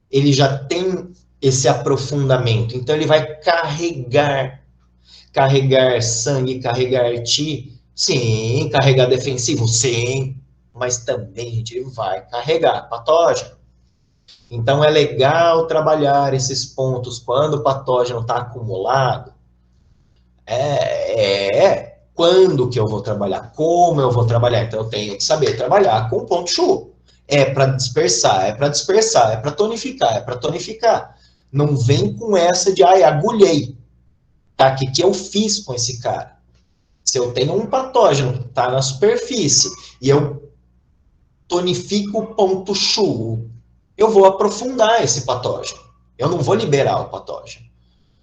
Ele já tem esse aprofundamento. Então, ele vai carregar sangue, carregar Qi. Sim. Carregar defensivo. Sim. Mas também, gente, ele vai carregar patógeno. Então, é legal trabalhar esses pontos quando o patógeno está acumulado. Quando que eu vou trabalhar? Como eu vou trabalhar? Então, eu tenho que saber trabalhar com ponto Chu. É para dispersar, é para dispersar, é para tonificar, é para tonificar. Não vem com essa de, agulhei. Tá, o que eu fiz com esse cara? Se eu tenho um patógeno, tá na superfície, e eu tonifico o ponto Chu, eu vou aprofundar esse patógeno. Eu não vou liberar o patógeno.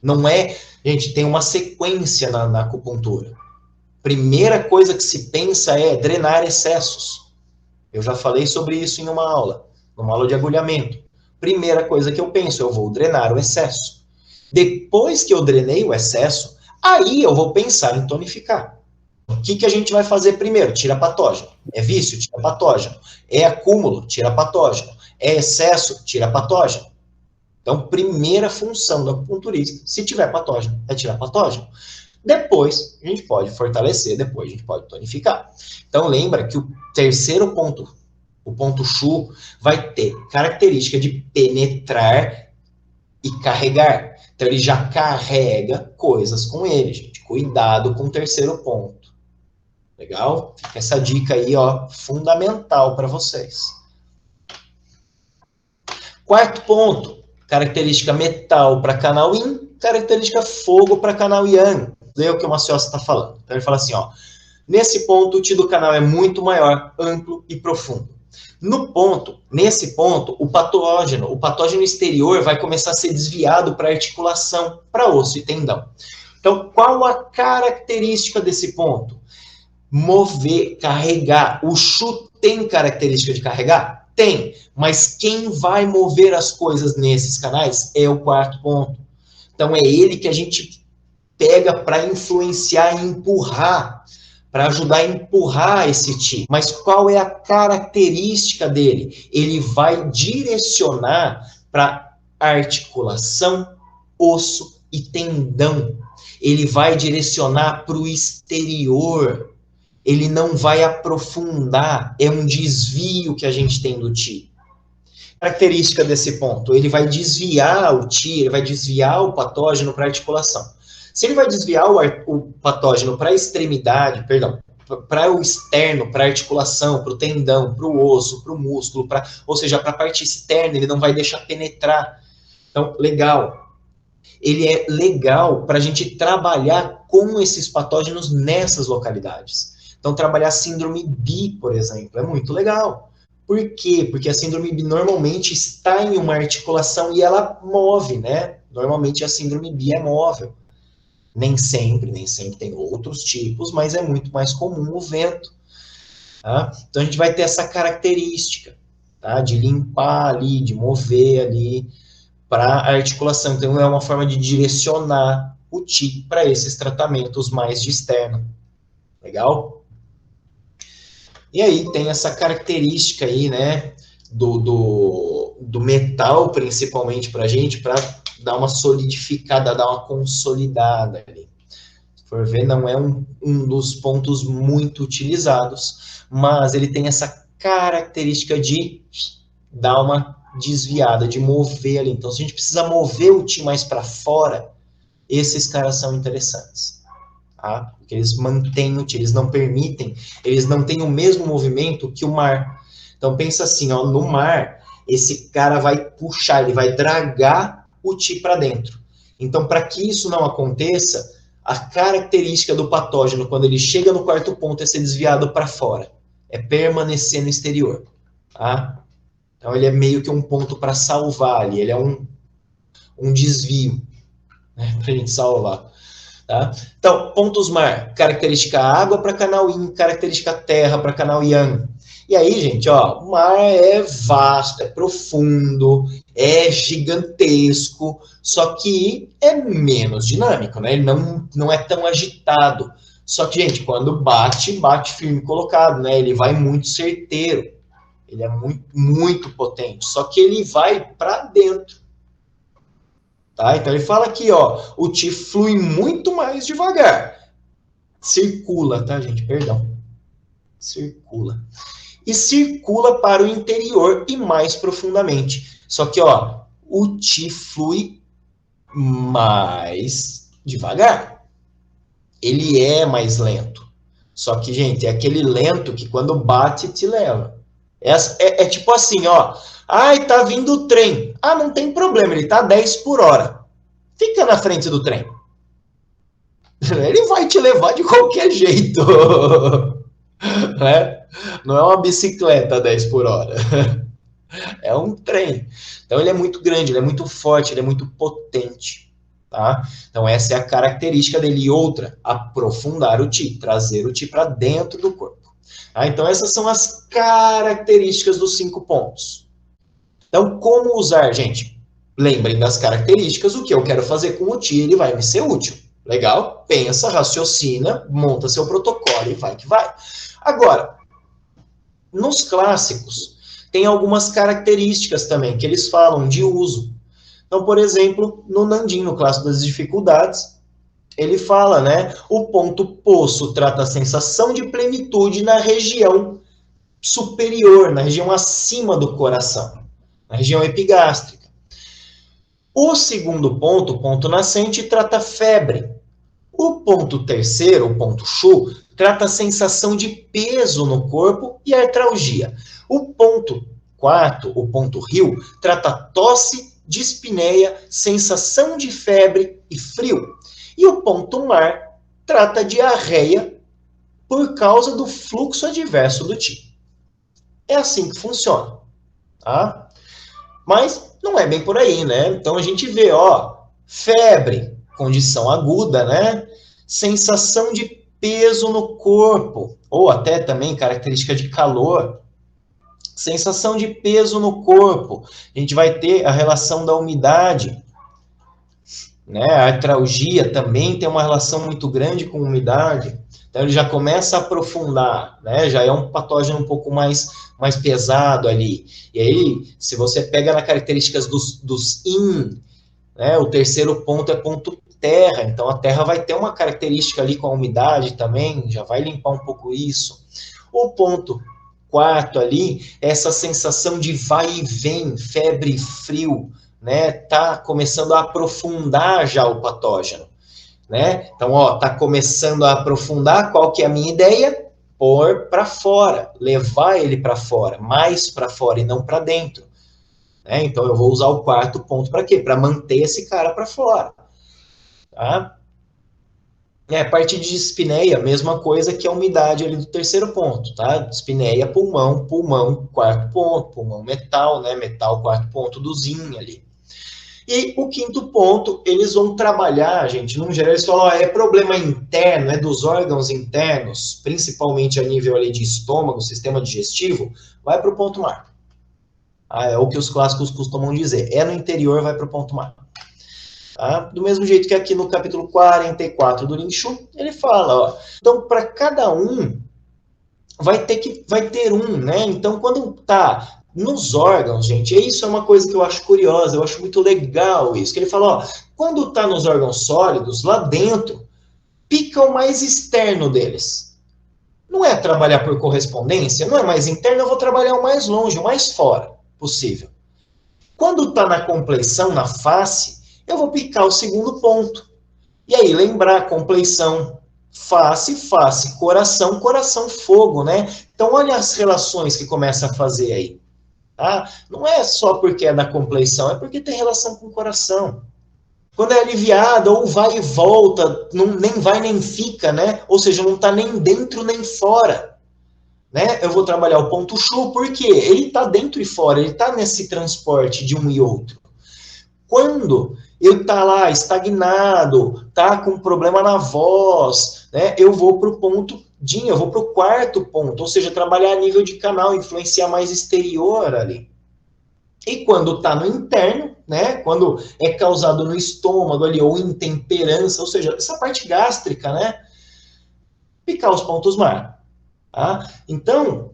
Não é... Gente, tem uma sequência na acupuntura. Primeira coisa que se pensa é drenar excessos. Eu já falei sobre isso em uma aula de agulhamento. Primeira coisa que eu penso, eu vou drenar o excesso. Depois que eu drenei o excesso, aí eu vou pensar em tonificar. O que a gente vai fazer primeiro? Tira patógeno. É vício? Tira patógeno. É acúmulo? Tira patógeno. É excesso? Tira patógeno. Então, primeira função do acupunturista, se tiver patógeno, é tirar patógeno. Depois, a gente pode fortalecer, depois a gente pode tonificar. Então, lembra que o terceiro ponto, o ponto Chu, vai ter característica de penetrar e carregar. Então, ele já carrega coisas com ele, gente. Cuidado com o terceiro ponto. Legal? Fica essa dica aí, ó, fundamental para vocês. Quarto ponto, característica metal para canal Yin, característica fogo para canal Yang. Lê o que o Maciosa está falando. Então ele fala assim, ó, nesse ponto o Ti do canal é muito maior, amplo e profundo. Nesse ponto, o patógeno exterior vai começar a ser desviado para articulação, para osso e tendão. Então, qual a característica desse ponto? Mover, carregar. O Shu tem característica de carregar? Tem. Mas quem vai mover as coisas nesses canais é o quarto ponto. Então, é ele que a gente pega para influenciar e empurrar, para ajudar a empurrar esse Ti. Mas qual é a característica dele? Ele vai direcionar para articulação, osso e tendão. Ele vai direcionar para o exterior. Ele não vai aprofundar, é um desvio que a gente tem do Ti. Característica desse ponto, ele vai desviar o Ti, ele vai desviar o patógeno para a articulação. Se ele vai desviar o patógeno para a extremidade, para o externo, para a articulação, para o tendão, para o osso, para o músculo, ou seja, para a parte externa, ele não vai deixar penetrar. Então, legal. Ele é legal para a gente trabalhar com esses patógenos nessas localidades. Então, trabalhar a síndrome Bi, por exemplo, é muito legal. Por quê? Porque a síndrome Bi normalmente está em uma articulação e ela move, né? Normalmente a síndrome Bi é móvel. Nem sempre tem outros tipos, mas é muito mais comum o vento. Tá? Então, a gente vai ter essa característica, tá? De limpar ali, de mover ali para a articulação. Então, é uma forma de direcionar o Ti para esses tratamentos mais de externo. Legal? E aí tem essa característica aí, né, do metal, principalmente para a gente, para dar uma solidificada, dar uma consolidada ali. Se for ver, não é um dos pontos muito utilizados, mas ele tem essa característica de dar uma desviada, de mover ali. Então, se a gente precisa mover o Ti mais para fora, esses caras são interessantes. Tá? Porque eles mantêm o Ti, eles não permitem, eles não têm o mesmo movimento que o mar. Então pensa assim, ó, no mar, esse cara vai puxar, ele vai dragar o Ti para dentro. Então, para que isso não aconteça, a característica do patógeno, quando ele chega no quarto ponto, é ser desviado para fora, é permanecer no exterior. Tá? Então, ele é meio que um ponto para salvar ali, ele é um desvio, né, para a gente salvar. Tá? Então, pontos mar, característica água para canal Yin, característica terra para canal Yang. E aí, gente, ó, o mar é vasto, é profundo, é gigantesco, só que é menos dinâmico, né? Ele não é tão agitado. Só que, gente, quando bate firme colocado, né? Ele vai muito certeiro, ele é muito, muito potente, só que ele vai para dentro. Tá? Então ele fala aqui, ó, o Ti flui muito mais devagar. Circula, tá, gente? Perdão. Circula. E circula para o interior e mais profundamente. Só que, ó, o Ti flui mais devagar. Ele é mais lento. Só que, gente, é aquele lento que quando bate te leva. É tipo assim, ó. Ai, tá vindo o trem. Ah, não tem problema, ele tá a 10 por hora. Fica na frente do trem. Ele vai te levar de qualquer jeito. Né? Não é uma bicicleta a 10 por hora. É um trem. Então ele é muito grande, ele é muito forte, ele é muito potente. Tá? Então essa é a característica dele. E outra, aprofundar o Ti, trazer o Ti para dentro do corpo. Tá? Então essas são as características dos 5 pontos. Então, como usar, gente? Lembrem das características, o que eu quero fazer com o Ti, ele vai me ser útil. Legal? Pensa, raciocina, monta seu protocolo e vai que vai. Agora, nos clássicos, tem algumas características também que eles falam de uso. Então, por exemplo, no Nandim, no clássico das dificuldades, ele fala, né? O ponto poço trata a sensação de plenitude na região superior, na região acima do coração, na região epigástrica. O segundo ponto, ponto nascente, trata febre. O ponto terceiro, o ponto Chu, trata a sensação de peso no corpo e artralgia. O ponto quarto, o ponto Rio, trata tosse, dispneia, sensação de febre e frio. E o ponto Mar trata diarreia por causa do fluxo adverso do Qi. É assim que funciona, tá? Mas não é bem por aí, né? Então a gente vê, ó, febre, condição aguda, né? Sensação de peso no corpo, ou até também característica de calor. Sensação de peso no corpo. A gente vai ter a relação da umidade, né? A artralgia também tem uma relação muito grande com umidade. Então ele já começa a aprofundar, né? Já é um patógeno um pouco mais pesado ali. E aí, se você pega nas características dos yin, né? O terceiro ponto é ponto terra. Então a terra vai ter uma característica ali com a umidade também, já vai limpar um pouco isso. O ponto quarto ali, essa sensação de vai e vem, febre e frio, né? Tá começando a aprofundar já o patógeno, né? Então, ó, tá começando a aprofundar. Qual que é a minha ideia? Pôr para fora, levar ele para fora, mais para fora e não para dentro, né? Então, eu vou usar o quarto ponto para quê? Para manter esse cara para fora, tá? A parte de dispneia, mesma coisa que a umidade ali do terceiro ponto, tá? Dispneia, pulmão, pulmão, quarto ponto, pulmão metal, né? Metal, quarto ponto do zinho ali. E o quinto ponto, eles vão trabalhar, gente, no geral, eles falam, ó, é problema interno, é dos órgãos internos, principalmente a nível ali de estômago, sistema digestivo, vai para o ponto mar. É o que os clássicos costumam dizer, é no interior, vai para o ponto mar. Tá? Do mesmo jeito que aqui no capítulo 44 do Lin Shu, ele fala, ó, então para cada um vai ter um, né? Então quando tá nos órgãos, gente, isso é uma coisa que eu acho curiosa, eu acho muito legal isso, que ele fala, ó, quando tá nos órgãos sólidos, lá dentro, pica o mais externo deles. Não é trabalhar por correspondência, não é mais interno, eu vou trabalhar o mais longe, o mais fora possível. Quando tá na compleição, na face, eu vou picar o segundo ponto. E aí, lembrar, compleição, face, face, coração, coração, fogo, né? Então, olha as relações que começa a fazer aí. Tá? Não é só porque é da compleição, é porque tem relação com o coração. Quando é aliviada, ou vai e volta, não, nem vai nem fica, né? Ou seja, não está nem dentro nem fora. Né? Eu vou trabalhar o ponto Chu, porque ele está dentro e fora, ele está nesse transporte de um e outro. Quando eu tá lá estagnado, tá com problema na voz, né? Eu vou para o ponto Jin, eu vou para o quarto ponto, ou seja, trabalhar a nível de canal, influenciar mais exterior ali. E quando tá no interno, né? Quando é causado no estômago ali, ou intemperança, ou seja, essa parte gástrica, né? Picar os pontos mar. Tá? Então,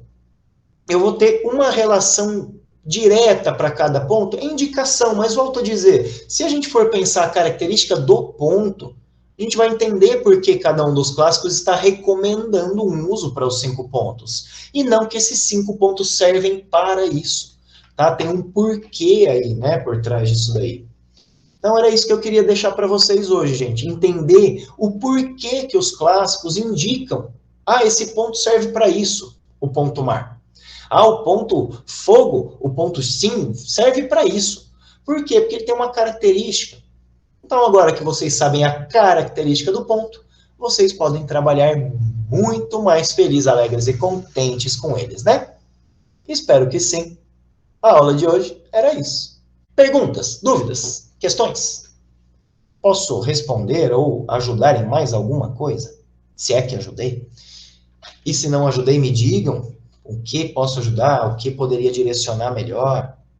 eu vou ter uma relação direta para cada ponto, é indicação, mas volto a dizer, se a gente for pensar a característica do ponto, a gente vai entender por que cada um dos clássicos está recomendando um uso para os 5 pontos, e não que esses 5 pontos servem para isso, tá? Tem um porquê aí, né, por trás disso daí. Então era isso que eu queria deixar para vocês hoje, gente, entender o porquê que os clássicos indicam, esse ponto serve para isso, o ponto mar. O ponto fogo, o ponto sim, serve para isso. Por quê? Porque ele tem uma característica. Então, agora que vocês sabem a característica do ponto, vocês podem trabalhar muito mais felizes, alegres e contentes com eles, né? Espero que sim. A aula de hoje era isso. Perguntas, dúvidas, questões? Posso responder ou ajudar em mais alguma coisa? Se é que ajudei. E se não ajudei, me digam. O que posso ajudar? O que poderia direcionar melhor?